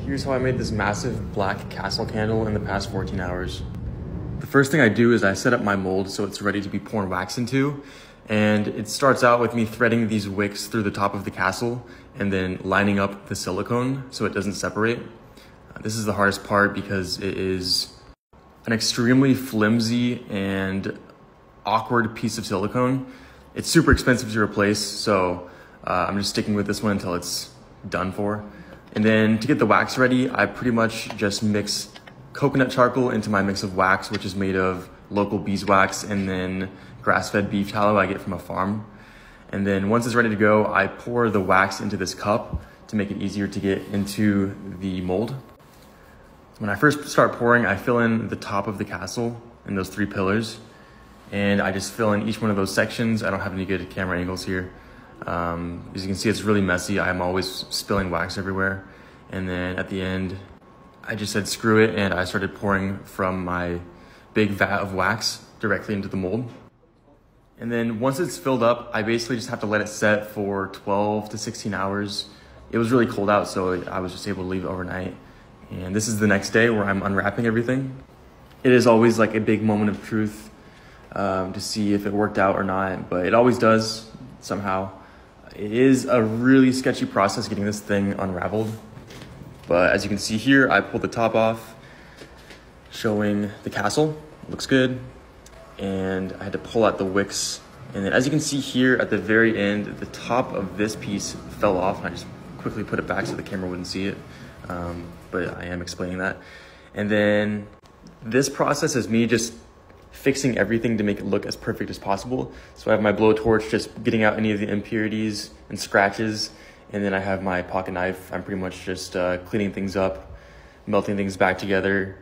Here's how I made this massive black castle candle in the past 14 hours. The first thing I do is I set up my mold so it's ready to be poured wax into. And it starts out with me threading these wicks through the top of the castle and then lining up the silicone so it doesn't separate. This is the hardest part because it is an extremely flimsy and awkward piece of silicone. It's super expensive to replace, so I'm just sticking with this one until it's done for. And then to get the wax ready, I pretty much just mix coconut charcoal into my mix of wax, which is made of local beeswax, and then grass-fed beef tallow I get from a farm. And then once it's ready to go, I pour the wax into this cup to make it easier to get into the mold. When I first start pouring, I fill in the top of the castle and those 3 pillars. And I just fill in each one of those sections. I don't have any good camera angles here. As you can see, it's really messy. I'm always spilling wax everywhere. And then at the end, I just said screw it, and I started pouring from my big vat of wax directly into the mold. And then once it's filled up, I basically just have to let it set for 12 to 16 hours. It was really cold out, so I was just able to leave it overnight. And this is the next day where I'm unwrapping everything. It is always like a big moment of truth to see if it worked out or not, but it always does somehow. It is a really sketchy process getting this thing unraveled. But as you can see here, I pulled the top off, showing the castle. Looks good. And I had to pull out the wicks. And then as you can see here at the very end, the top of this piece fell off, and I just quickly put it back so the camera wouldn't see it. But I am explaining that. And then this process is me just fixing everything to make it look as perfect as possible. So I have my blowtorch just getting out any of the impurities and scratches. And then I have my pocket knife. I'm pretty much just cleaning things up, melting things back together,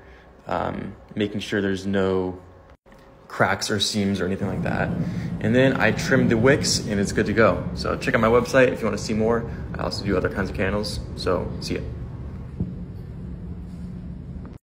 making sure there's no cracks or seams or anything like that. And then I trim the wicks and it's good to go. So check out my website if you want to see more. I also do other kinds of candles. So see ya.